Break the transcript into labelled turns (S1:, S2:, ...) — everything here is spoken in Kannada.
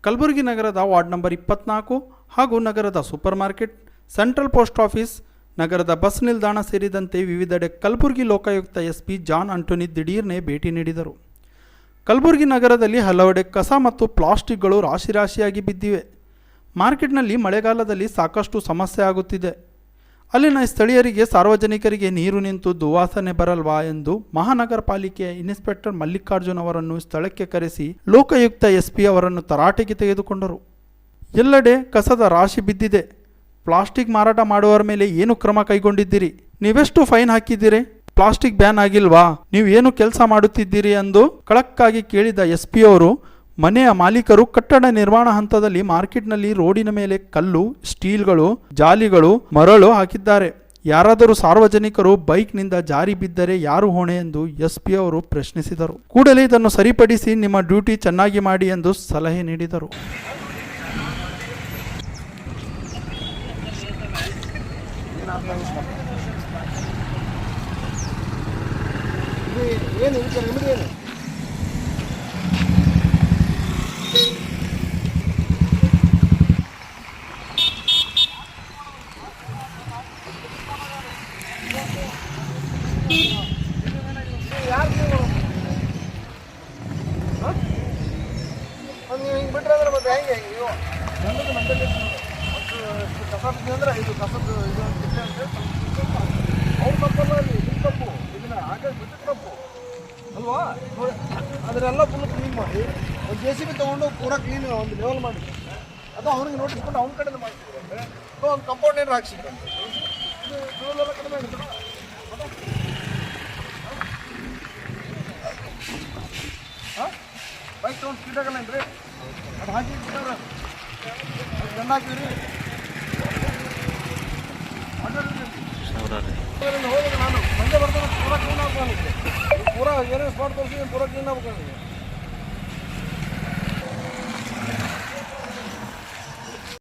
S1: ಕಲಬುರಗಿ ನಗರದ ವಾರ್ಡ್ ನಂಬರ್ 24 ಹಾಗೂ ನಗರದ super market, central post office, ನಗರದ ಬಸ್ ನಿಲ್ದಾಣ ಸೇರಿದಂತೆ ವಿವಿಧೆಡೆ ಕಲಬುರಗಿ ಲೋಕಾಯುಕ್ತ ಎಸ್ಪಿ ಜಾನ್ ಆಂಟೋನಿ ದಿಢೀರ್ನೆ ಭೇಟಿ ನೀಡಿದರು. ಕಲಬುರಗಿ ನಗರದಲ್ಲಿ ಹಲವೆಡೆ ಕಸ ಮತ್ತು ಪ್ಲಾಸ್ಟಿಕ್ಗಳು ರಾಶಿಯಾಗಿ ಬಿದ್ದಿವೆ. ಮಾರ್ಕೆಟ್ನಲ್ಲಿ ಮಳೆಗಾಲದಲ್ಲಿ ಸಾಕಷ್ಟು ಸಮಸ್ಯೆ ಆಗುತ್ತಿದೆ. ಅಲ್ಲಿನ ಸ್ಥಳೀಯರಿಗೆ, ಸಾರ್ವಜನಿಕರಿಗೆ ನೀರು ನಿಂತು ದುವಾಸನೆ ಬರಲ್ವಾ ಎಂದು ಮಹಾನಗರ ಪಾಲಿಕೆಯ ಇನ್ಸ್ಪೆಕ್ಟರ್ ಮಲ್ಲಿಕಾರ್ಜುನ್ ಅವರನ್ನು ಸ್ಥಳಕ್ಕೆ ಕರೆಸಿ ಲೋಕಾಯುಕ್ತ ಎಸ್ಪಿ ಅವರನ್ನು ತರಾಟೆಗೆ ತೆಗೆದುಕೊಂಡರು. ಎಲ್ಲೆಡೆ ಕಸದ ರಾಶಿ ಬಿದ್ದಿದೆ. ಪ್ಲಾಸ್ಟಿಕ್ ಮಾರಾಟ ಮಾಡುವವರ ಮೇಲೆ ಏನು ಕ್ರಮ ಕೈಗೊಂಡಿದ್ದೀರಿ? ನೀವೆಷ್ಟು ಫೈನ್ ಹಾಕಿದ್ದೀರಿ? ಪ್ಲಾಸ್ಟಿಕ್ ಬ್ಯಾನ್ ಆಗಿಲ್ವಾ? ನೀವು ಏನು ಕೆಲಸ ಮಾಡುತ್ತಿದ್ದೀರಿ ಎಂದು ಕಳಕ್ಕಾಗಿ ಕೇಳಿದ ಎಸ್ಪಿ ಅವರು, ಮನೆಯ ಮಾಲೀಕರು ಕಟ್ಟಡ ನಿರ್ಮಾಣ ಹಂತದಲ್ಲಿ ಮಾರ್ಕೆಟ್ನಲ್ಲಿ ರೋಡಿನ ಮೇಲೆ ಕಲ್ಲು, ಸ್ಟೀಲ್ಗಳು, ಜಾಲಿಗಳು, ಮರಳು ಹಾಕಿದ್ದಾರೆ. ಯಾರಾದರೂ ಸಾರ್ವಜನಿಕರು ಬೈಕ್ನಿಂದ ಜಾರಿ ಬಿದ್ದರೆ ಯಾರು ಹೊಣೆ ಎಂದು ಎಸ್ಪಿ ಅವರು ಪ್ರಶ್ನಿಸಿದರು. ಕೂಡಲೇ ಇದನ್ನು ಸರಿಪಡಿಸಿ ನಿಮ್ಮ ಡ್ಯೂಟಿ ಚೆನ್ನಾಗಿ ಮಾಡಿ ಎಂದು ಸಲಹೆ ನೀಡಿದರು.
S2: ಹಿಂಗೆ ಬಿಟ್ರೆ ಅಂದ್ರೆ ಮತ್ತೆ ಹೆಂಗೆ ನೀವು ನನ್ನದು ಮಂಡಳಿ ಕಸ ಅಂದ್ರೆ ಇದು ಕಸದ್ದು ಇದು ಅವ್ರು ತಪ್ಪಲ್ಲ, ಅಲ್ಲಿ ನಿಮ್ಮ ತಪ್ಪು, ಇದನ್ನ ಹಾಗಾಗಿ ಬಿಟ್ಟಿದ್ದು ತಪ್ಪು ಅಲ್ವಾ? ನೋಡಿ ಅದನ್ನೆಲ್ಲ ಫುಲ್ ಕ್ಲೀನ್ ಮಾಡಿ ಒಂದು JCB ತೊಗೊಂಡು ಪೂರಾ ಕ್ಲೀನ್ ಒಂದು ಲೆವೆಲ್ ಮಾಡಿ ಅದು ಅವ್ನಿಗೆ ನೋಟಿಸ್ ಕೊಟ್ಟು ಅವ್ನ ಕಡೆಯಿಂದ ಮಾಡ್ತಿದ್ರು ಅಂದರೆ ಒಂದು ಕಂಪೌಂಡ್ ಏನಾರು ಹಾಕ್ಸಿದ್ರು ಇದು ಧೂಳೆಲ್ಲ ಕಡಿಮೆ ಆಗುತ್ತೆ. ಹಾಂ ಬೈಕ್ ತೊಗೊಂಡು ಸ್ಪೀಡ್ ಆಗಲ್ಲೇನ್ರಿ? ಅದು ಹಾಕಿ ಗಂಡ ಹಾಕಿದ್ರಿ ಹೋದಾಗ ನಾನು ಮಂಜೆ ಬರ್ತಾನೆ ಪೂರಾ ಕ್ಲೀನ್ ಆಗ್ಬೇಕು. ಪೂರಾ ಏನೇನು ಸ್ಪಾಟ್ ತೋರಿಸಿ ಪೂರಾ ಕ್ಲೀನ್ ಆಗ್ಬೇಕು.